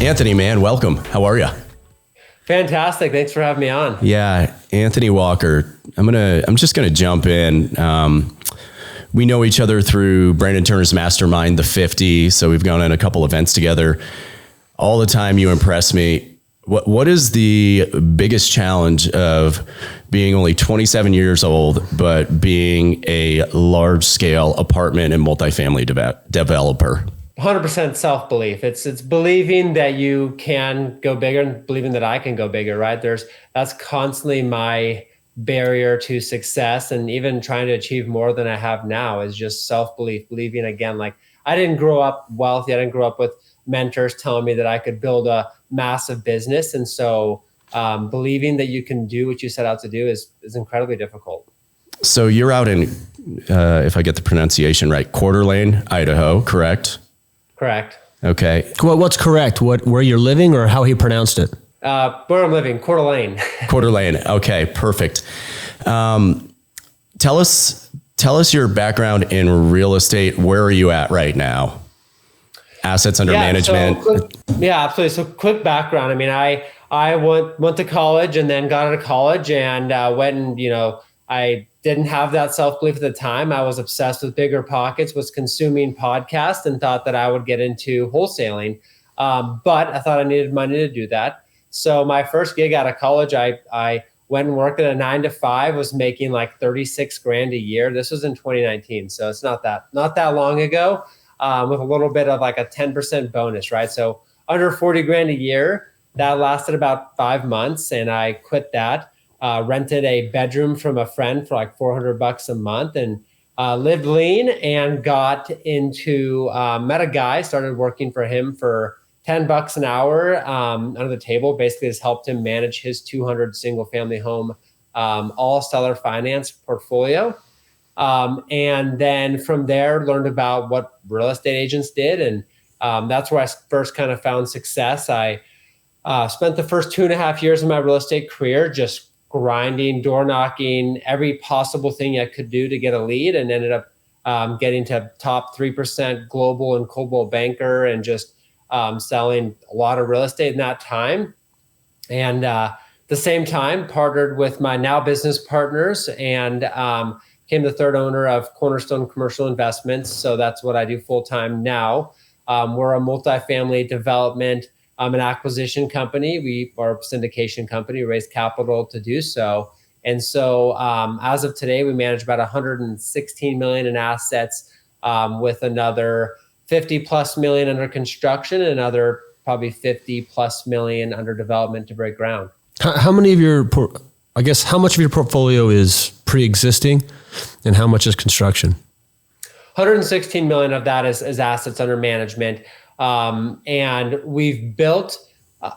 Anthony, man, welcome. How are you? Fantastic. Thanks for having me on. Yeah, Anthony Walker. I'm just gonna jump in. We know each other through Brandon Turner's Mastermind, the 50. So we've gone on a couple events together. All the time, you impress me. What is the biggest challenge of being only 27 years old, but being a large scale apartment and multifamily developer? 100% self-belief. It's believing that you can go bigger and believing that I can go bigger, right? That's constantly my barrier to success, and even trying to achieve more than I have now is just self-belief, believing again, like I didn't grow up wealthy. I didn't grow up with mentors telling me that I could build a massive business. And so believing that you can do what you set out to do is incredibly difficult. So you're out in, if I get the pronunciation right, Coeur d'Alene, Idaho, correct? Correct. Okay. Well, what's correct? Where you're living or how he pronounced it? Where I'm living, Coeur d'Alene. Coeur d'Alene. Okay, perfect. Tell us your background in real estate. Where are you at right now? Assets under management. Absolutely. So quick background. I mean, I went to college and then got out of college and went and, I didn't have that self-belief at the time. I was obsessed with bigger pockets, was consuming podcasts and thought that I would get into wholesaling. But I thought I needed money to do that. So my first gig out of college, I went and worked at a 9-to-5, was making like 36 grand a year. This was in 2019. So it's not that long ago, with a little bit of like a 10% bonus, right? So under 40 grand a year. That lasted about 5 months and I quit that. Rented a bedroom from a friend for like $400 a month and lived lean and got into, met a guy, started working for him for $10 an hour under the table. Basically just helped him manage his 200 single family home, all seller finance portfolio. And then from there learned about what real estate agents did. And that's where I first kind of found success. I spent the first 2.5 years of my real estate career just grinding, door knocking, every possible thing I could do to get a lead, and ended up getting to top 3% global and Coldwell Banker and just selling a lot of real estate in that time. And the same time partnered with my now business partners and became the third owner of Cornerstone Commercial Investments. So that's what I do full time now. We're a multifamily development an acquisition company. We are a syndication company, raised capital to do so. And so as of today, we manage about 116 million in assets with another 50 plus million under construction and another probably 50 plus million under development to break ground. How much of your portfolio is pre-existing and how much is construction? 116 million of that is assets under management. And we've built,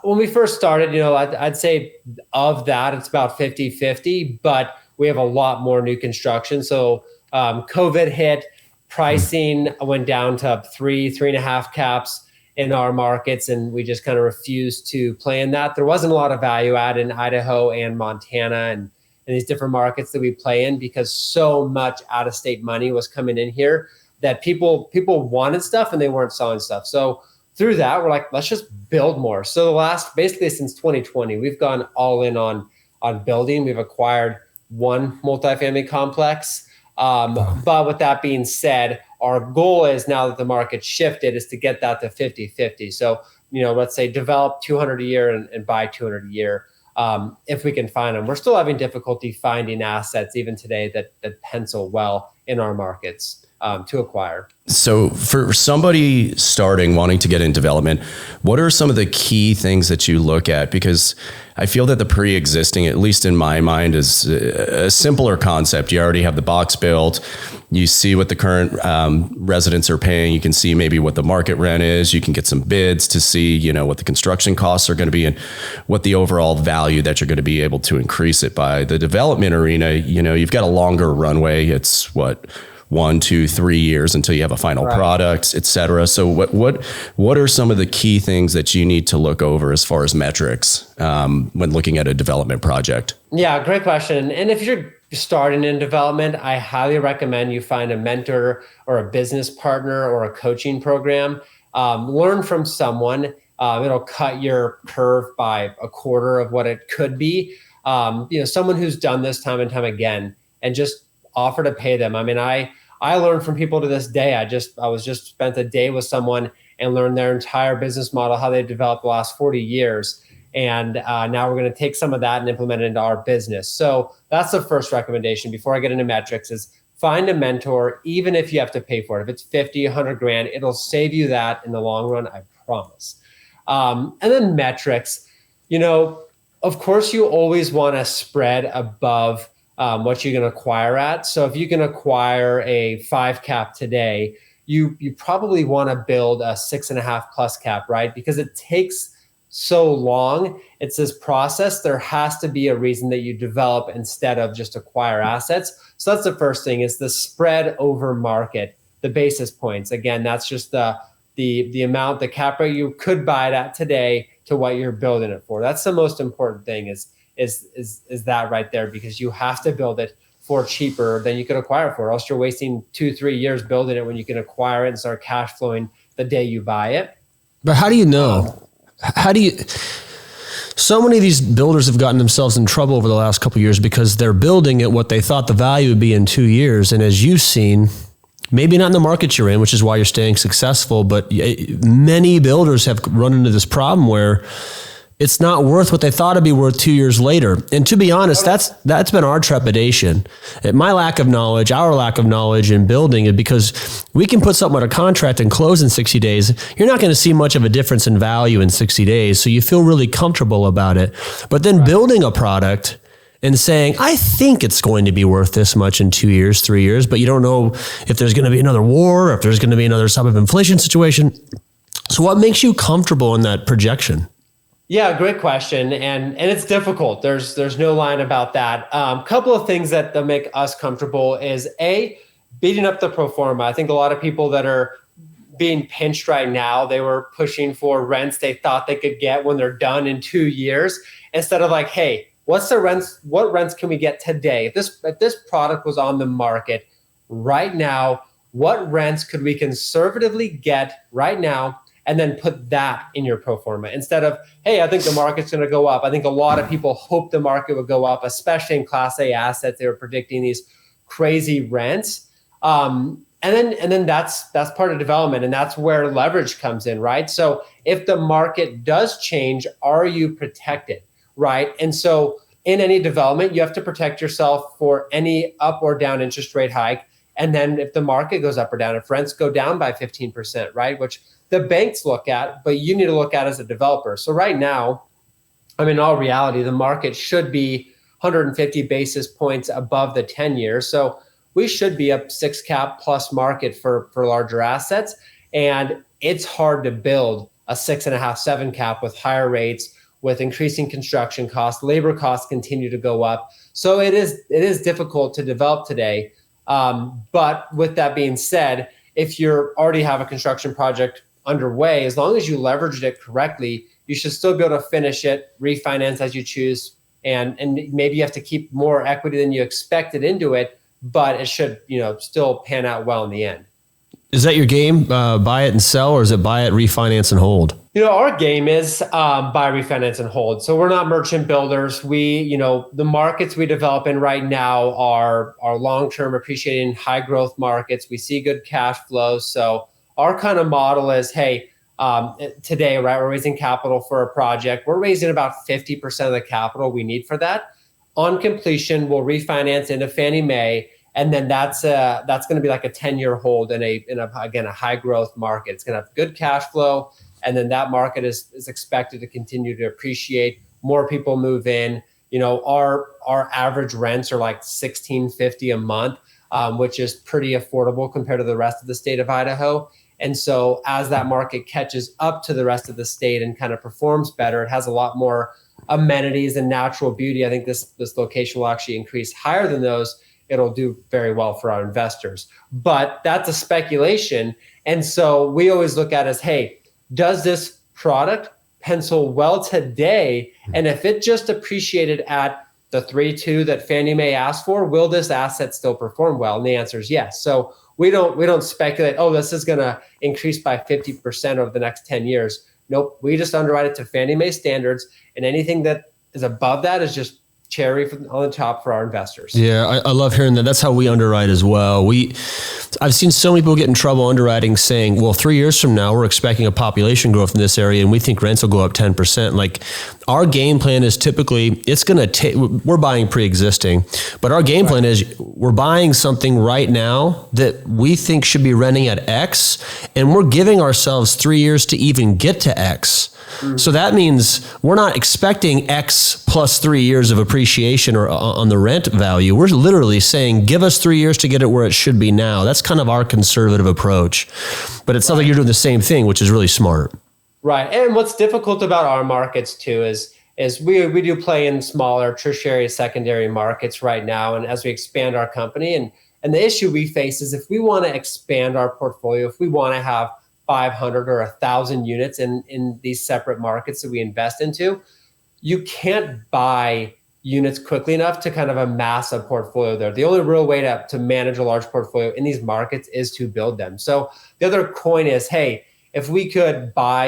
when we first started, I'd say of that, it's about 50-50, but we have a lot more new construction. So COVID hit, pricing went down to 3.5 caps in our markets, and we just kind of refused to play in that. There wasn't a lot of value add in Idaho and Montana and these different markets that we play in because so much out-of-state money was coming in here that people wanted stuff and they weren't selling stuff. So through that, we're like, let's just build more. So the last, basically since 2020, we've gone all in on building. We've acquired one multifamily complex. But with that being said, our goal is, now that the market shifted, is to get that to 50-50. So, let's say develop 200 a year and buy 200 a year. If we can find them. We're still having difficulty finding assets even today that pencil well in our markets to acquire. So for somebody wanting to get in development, what are some of the key things that you look at? Because I feel that the pre-existing, at least in my mind, is a simpler concept. You already have the box built. You see what the current residents are paying. You can see maybe what the market rent is. You can get some bids to see, what the construction costs are going to be and what the overall value that you're going to be able to increase it by. The development arena, you've got a longer runway. It's 1, 2, 3 years until you have a final product, et cetera. So what are some of the key things that you need to look over as far as metrics when looking at a development project? Yeah, great question. And if you're starting in development, I highly recommend you find a mentor or a business partner or a coaching program. Learn from someone It'll cut your curve by a quarter of what it could be. Someone who's done this time and time again, and just offer to pay them. I mean, I learned from people to this day. I was just spent a day with someone and learned their entire business model, how they've developed the last 40 years. And now we're going to take some of that and implement it into our business. So that's the first recommendation before I get into metrics is find a mentor, even if you have to pay for it. If it's 50, 100 grand, it'll save you that in the long run, I promise. And then metrics, of course, you always want to spread above what you can acquire at. So if you can acquire a 5 cap today, you probably want to build a 6.5 plus cap, right? Because it takes so long. It's this process. There has to be a reason that you develop instead of just acquire assets. So that's the first thing is the spread over market, the basis points. Again, that's just the amount, the cap rate you could buy it at today to what you're building it for. That's the most important thing is that right there, because you have to build it for cheaper than you could acquire it for, or else you're wasting 2-3 years building it when you can acquire it and start cash flowing the day you buy it. But how do you know? So many of these builders have gotten themselves in trouble over the last couple of years because they're building at what they thought the value would be in 2 years. And as you've seen, maybe not in the market you're in, which is why you're staying successful, but many builders have run into this problem where it's not worth what they thought it'd be worth 2 years later. And to be honest, that's been our trepidation. My lack of knowledge, our lack of knowledge in building it, because we can put something on a contract and close in 60 days. You're not going to see much of a difference in value in 60 days. So you feel really comfortable about it. But then building a product and saying, I think it's going to be worth this much in 2 years, 3 years, but you don't know if there's going to be another war, or if there's going to be another type of inflation situation. So what makes you comfortable in that projection? Yeah, great question. And it's difficult. There's no line about that. Couple of things that make us comfortable is beating up the pro forma. I think a lot of people that are being pinched right now, they were pushing for rents they thought they could get when they're done in 2 years, instead of like, hey, what's the rents? What rents can we get today? If this product was on the market right now, what rents could we conservatively get right now? And then put that in your pro forma instead of, hey, I think the market's going to go up. I think a lot of people hope the market would go up, especially in Class A assets. They were predicting these crazy rents. And then that's part of development, and that's where leverage comes in, right? So if the market does change, are you protected, right? And so in any development, you have to protect yourself for any up or down interest rate hike. And then if the market goes up or down, if rents go down by 15%, right, which the banks look at, but you need to look at as a developer. So right now, I mean, in all reality, the market should be 150 basis points above the 10 years. So we should be up 6 cap plus market for larger assets. And it's hard to build a 6.5, 7 cap with higher rates, with increasing construction costs. Labor costs continue to go up. So it is difficult to develop today. But with that being said, if you already have a construction project underway, as long as you leveraged it correctly, you should still be able to finish it, refinance as you choose, and maybe you have to keep more equity than you expected into it, but it should still pan out well in the end. Is that your game? Buy it and sell, or is it buy it, refinance, and hold? Our game is buy, refinance, and hold. So we're not merchant builders. We, the markets we develop in right now are long-term appreciating high growth markets. We see good cash flows. So our kind of model is, hey, today, right, we're raising capital for a project. We're raising about 50% of the capital we need for that. On completion, we'll refinance into Fannie Mae. And then that's going to be like a 10-year hold in a high growth market. It's going to have good cash flow, and then that market is expected to continue to appreciate. More people move in. Our average rents are like $1,650 a month, which is pretty affordable compared to the rest of the state of Idaho. And so as that market catches up to the rest of the state and kind of performs better, it has a lot more amenities and natural beauty. I think this location will actually increase higher than those. It'll do very well for our investors. But that's a speculation. And so we always look at it as, hey, does this product pencil well today? And if it just appreciated at the 3.2 that Fannie Mae asked for, will this asset still perform well? And the answer is yes. So we don't speculate, oh, this is going to increase by 50% over the next 10 years. Nope, we just underwrite it to Fannie Mae standards, and anything that is above that is just cherry on the top for our investors. Yeah, I love hearing that. That's how we underwrite as well. I've seen so many people get in trouble underwriting saying, well, 3 years from now, we're expecting a population growth in this area and we think rents will go up 10%. Like our game plan is typically, it's going to take, we're buying pre-existing, but our game plan is we're buying something right now that we think should be renting at X, and we're giving ourselves 3 years to even get to X. So that means we're not expecting X plus 3 years of appreciation or on the rent value. We're literally saying, give us 3 years to get it where it should be now. That's kind of our conservative approach. But it sounds like you're doing the same thing, which is really smart. Right. And what's difficult about our markets too is we do play in smaller tertiary, secondary markets right now. And as we expand our company, and the issue we face is if we want to expand our portfolio, if we want to have 500 or 1,000 units in these separate markets that we invest into, you can't buy units quickly enough to kind of amass a portfolio there. The only real way to manage a large portfolio in these markets is to build them. So the other coin is, hey, if we could buy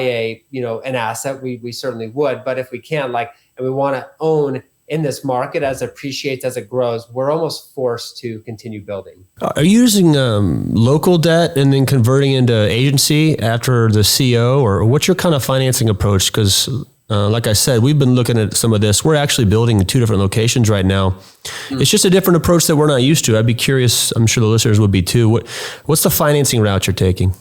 an asset, we certainly would. But if we can't, and we want to own in this market as it appreciates, as it grows, we're almost forced to continue building. Are you using local debt and then converting into agency after the CO, or what's your kind of financing approach? Because like I said, we've been looking at some of this. We're actually building in 2 different locations right now. It's just a different approach that we're not used to. I'd be curious, I'm sure the listeners would be too. What's the financing route you're taking?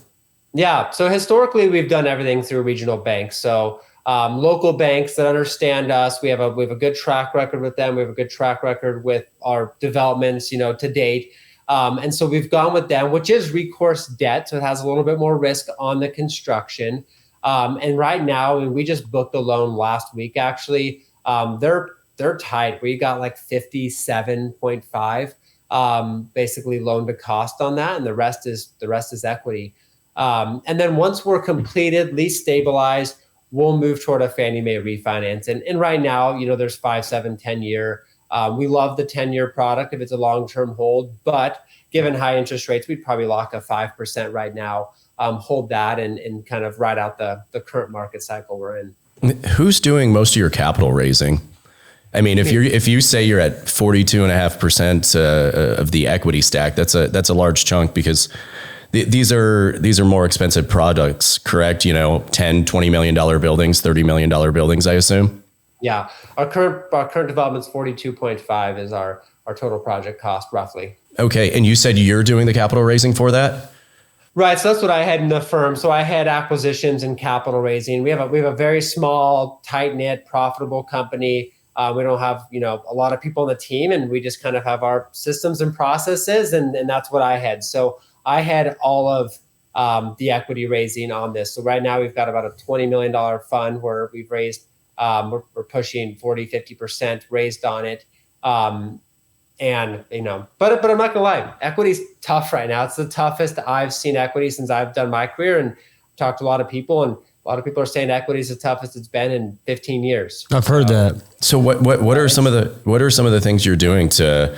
Yeah, so historically we've done everything through regional banks. So local banks that understand us. We have a good track record with them. We have a good track record with our developments, to date. And so we've gone with them, which is recourse debt. So it has a little bit more risk on the construction. And right now, we just booked a loan last week, actually. They're tight. We got 57.5, basically loan to cost on that. And the rest is equity. And then once we're completed, lease stabilized, we'll move toward a Fannie Mae refinance. And right now, there's 5, 7, 10 year. We love the 10-year product if it's a long-term hold, but given high interest rates, we'd probably lock a 5% right now, hold that and kind of ride out the current market cycle we're in. Who's doing most of your capital raising? I mean, if you say you're at 42.5% of the equity stack, that's a large chunk, because these are more expensive products, correct? $10, $20 million buildings, $30 million buildings, I assume. Yeah, our current development's 42.5 is our total project cost, roughly. Okay, and you said you're doing the capital raising for that? Right, so that's what I had in the firm. So I had acquisitions and capital raising. We have a very small, tight knit, profitable company. We don't have a lot of people on the team, and we just kind of have our systems and processes, and that's what I had. So I had all of the equity raising on this. So right now we've got about a $20 million fund where we've raised, we're pushing 40-50% raised on it. But I'm not gonna lie, equity's tough right now. It's the toughest I've seen equity since I've done my career, and talked to a lot of people, and a lot of people are saying equity is the toughest it's been in 15 years. I've heard that. So what are some of the things you're doing to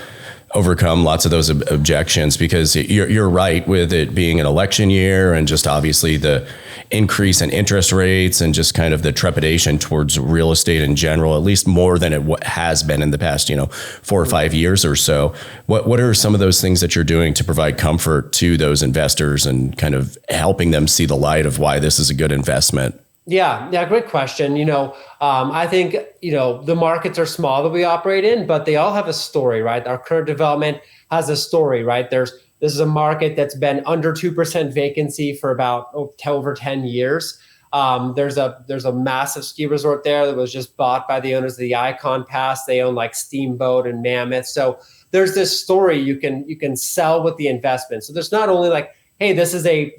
overcome lots of those objections? Because you're right with it being an election year, and just obviously the increase in interest rates and just kind of the trepidation towards real estate in general, at least more than it has been in the past 4 or 5 years or so. What are some of those things that you're doing to provide comfort to those investors and kind of helping them see the light of why this is a good investment? Yeah, great question. I think, the markets are small that we operate in, but they all have a story, right? Our current development has a story, right? This is a market that's been under 2% vacancy for about over 10 years. There's a massive ski resort there that was just bought by the owners of the Icon Pass. They own Steamboat and Mammoth. So there's this story you can sell with the investment. So there's not only hey, this is a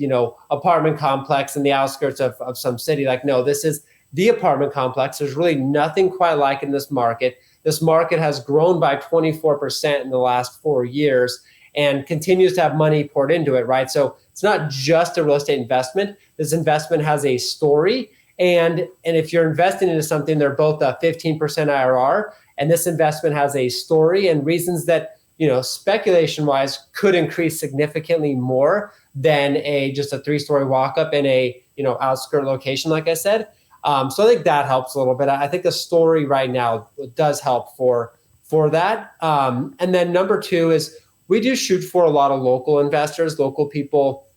apartment complex in the outskirts of some city. No, this is the apartment complex. There's really nothing quite like in this market. This market has grown by 24% in the last 4 years and continues to have money poured into it, right? So it's not just a real estate investment. This investment has a story. And if you're investing into something, they're both a 15% IRR. And this investment has a story and reasons that speculation wise could increase significantly more than just a 3-story walk up in a, outskirt location, like I said. So I think that helps a little bit. I think the story right now does help for that. And then number 2 is we do shoot for a lot of local investors. Local people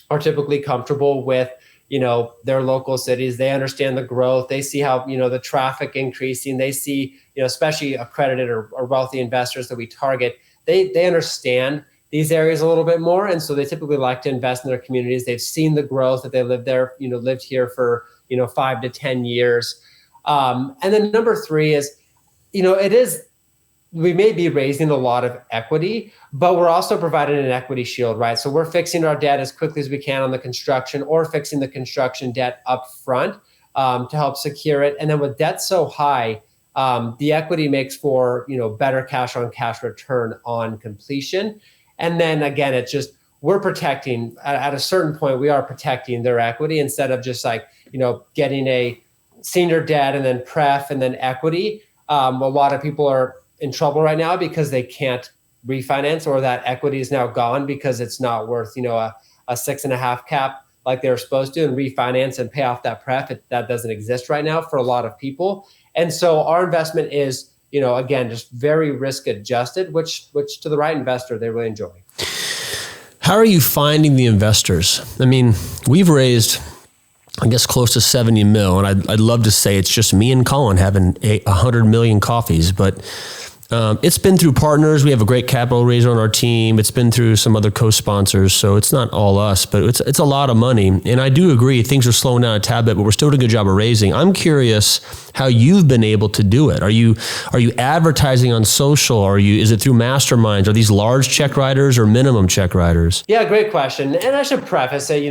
are typically comfortable with, their local cities. They understand the growth. They see how, the traffic increasing. They see, especially accredited or wealthy investors that we target, they understand these areas a little bit more. And so they typically like to invest in their communities. They've seen the growth that they lived there, lived here for, 5 to 10 years. And then number 3 is, we may be raising a lot of equity, but we're also providing an equity shield, right? So we're fixing our debt as quickly as we can on the construction, or fixing the construction debt up front to help secure it. And then with debt so high, the equity makes for, better cash on cash return on completion. And then again, it's just, we're protecting at a certain point, we are protecting their equity instead of just like, getting a senior debt and then pref and then equity. A lot of people are in trouble right now because they can't refinance, or that equity is now gone because it's not worth, a 6.5 cap like they were supposed to, and refinance and pay off that pref. That doesn't exist right now for a lot of people. And so our investment is, again, just very risk adjusted, which to the right investor, they really enjoy. How are you finding the investors? I mean, we've raised, I guess, close to 70 mil. And I'd love to say it's just me and Colin having 100 million coffees, but it's been through partners. We have a great capital raiser on our team. It's been through some other co-sponsors. So it's not all us, but it's a lot of money. And I do agree things are slowing down a tad bit, but we're still doing a good job of raising. I'm curious how you've been able to do it. Are you advertising on social? Is it through masterminds? Are these large check writers or minimum check writers? Yeah, great question. And I should preface it,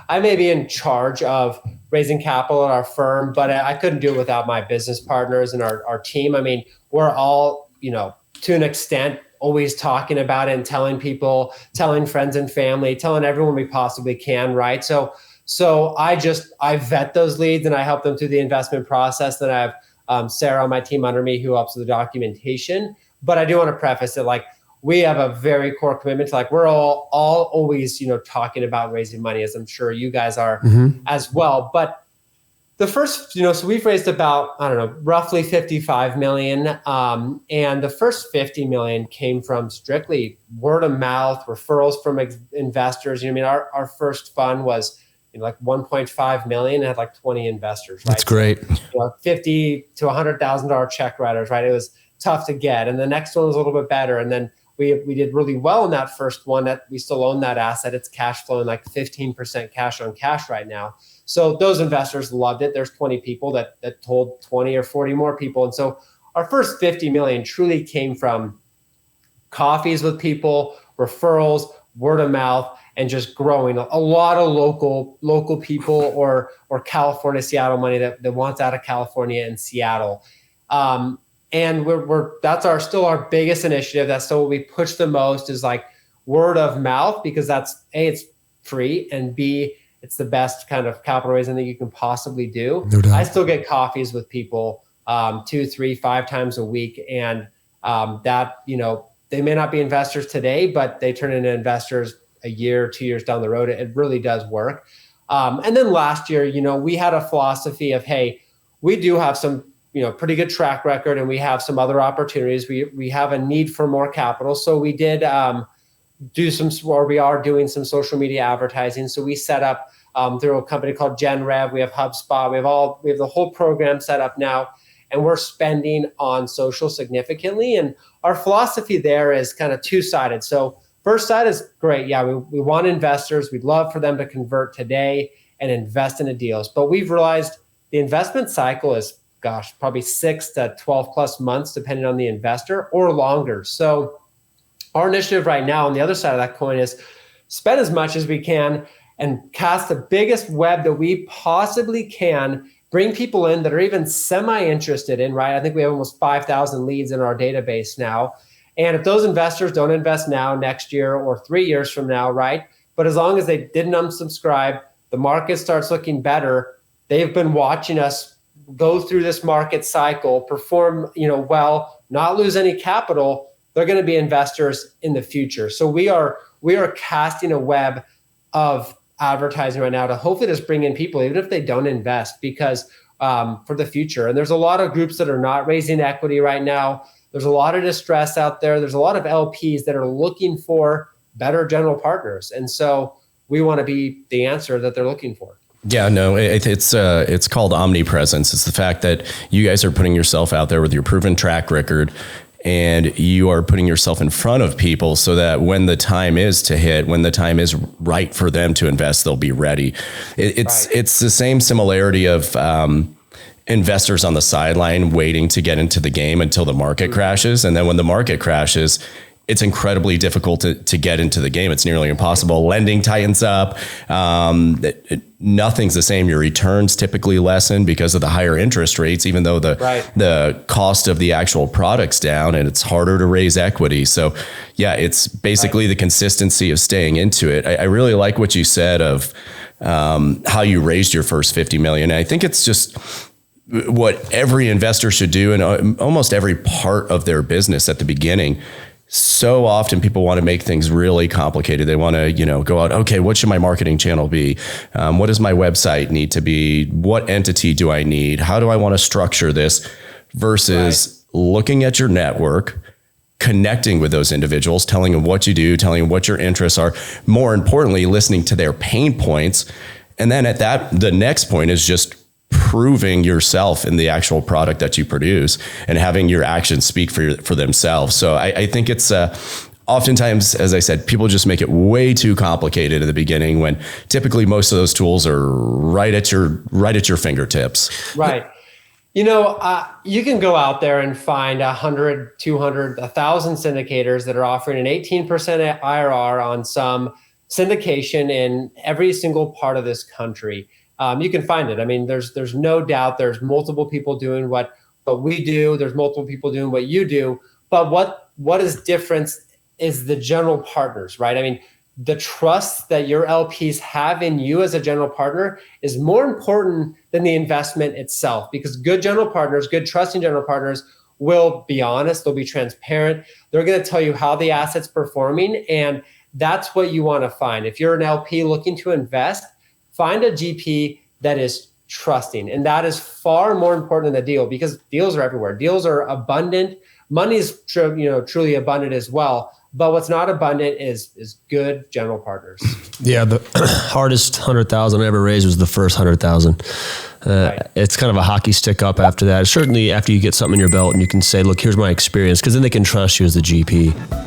I may be in charge of raising capital at our firm, but I couldn't do it without my business partners and our team. I mean, we're all, to an extent, always talking about it and telling people, telling friends and family, telling everyone we possibly can, right? So I vet those leads and I help them through the investment process. Then I have Sarah on my team under me who helps with the documentation. But I do want to preface it, like, we have a very core commitment to, like, we're all always, talking about raising money, as I'm sure you guys are as well. But the first, so we've raised about, roughly 55 million. And the first 50 million came from strictly word of mouth, referrals from investors. Our first fund was like 1.5 million and had like 20 investors, right? That's great. So, $50,000 to $100,000 check writers, right? It was tough to get. And the next one was a little bit better. And then we did really well in that first one. That we still own that asset. It's cash flowing like 15% cash on cash right now. So those investors loved it. There's 20 people that told 20 or 40 more people. And so our first 50 million truly came from coffees with people, referrals, word of mouth, and just growing a lot of local people or California, Seattle money that wants out of California and Seattle. And that's still our biggest initiative. That's still what we push the most, is like word of mouth, because that's A, it's free, and B, it's the best kind of capital raising that you can possibly do. No doubt. I still get coffees with people 2, 3, 5 times a week. And that, they may not be investors today, but they turn into investors a year, 2 years down the road. It really does work. And then last year, we had a philosophy of, hey, we do have some, pretty good track record, and we have some other opportunities. We have a need for more capital. So we did we are doing some social media advertising. So we set up through a company called GenRev. We have HubSpot. We have the whole program set up now, and we're spending on social significantly. And our philosophy there is kind of two-sided. So first side is great. Yeah, we want investors. We'd love for them to convert today and invest in the deals. But we've realized the investment cycle is, probably 6 to 12 plus months, depending on the investor, or longer. So our initiative right now on the other side of that coin is spend as much as we can and cast the biggest web that we possibly can, bring people in that are even semi-interested in, right? I think we have almost 5,000 leads in our database now. And if those investors don't invest now, next year, or 3 years from now, right? But as long as they didn't unsubscribe, the market starts looking better. They've been watching us go through this market cycle, perform, well, not lose any capital. they're going to be investors in the future. So we are casting a web of advertising right now to hopefully just bring in people, even if they don't invest, because for the future. And there's a lot of groups that are not raising equity right now. There's a lot of distress out there. There's a lot of LPs that are looking for better general partners. And so we want to be the answer that they're looking for. Yeah, no, it's called omnipresence. It's the fact that you guys are putting yourself out there with your proven track record, and you are putting yourself in front of people so that when the time is to hit, when the time is right for them to invest, they'll be ready. It's the same similarity of investors on the sideline waiting to get into the game until the market crashes. And then when the market crashes, it's incredibly difficult to get into the game. It's nearly impossible. Lending tightens up. Nothing's the same. Your returns typically lessen because of the higher interest rates, even though the cost of the actual product's down, and it's harder to raise equity. So yeah, it's basically the consistency of staying into it. I really like what you said of how you raised your first 50 million. And I think it's just what every investor should do in almost every part of their business at the beginning. So often people want to make things really complicated. They want to, go out, okay, what should my marketing channel be? What does my website need to be? What entity do I need? How do I want to structure this? Versus looking at your network, connecting with those individuals, telling them what you do, telling them what your interests are. More importantly, listening to their pain points. And then the next point is just proving yourself in the actual product that you produce and having your actions speak for themselves. So I think it's oftentimes, as I said, people just make it way too complicated at the beginning when typically most of those tools are right at your fingertips. Right. You can go out there and find 100, 200, 1,000 syndicators that are offering an 18% IRR on some syndication in every single part of this country. You can find it. I mean, there's no doubt there's multiple people doing what we do. There's multiple people doing what you do. But what is different is the general partners, right? I mean, the trust that your LPs have in you as a general partner is more important than the investment itself, because good general partners, good trusting general partners will be honest. They'll be transparent. They're going to tell you how the asset's performing. And that's what you want to find. If you're an LP looking to invest, find a GP that is trusting. And that is far more important than the deal, because deals are everywhere. Deals are abundant. Money is truly abundant as well. But what's not abundant is good general partners. Yeah, the hardest 100,000 I ever raised was the first 100,000. It's kind of a hockey stick up after that. Certainly after you get something in your belt and you can say, look, here's my experience, because then they can trust you as the GP.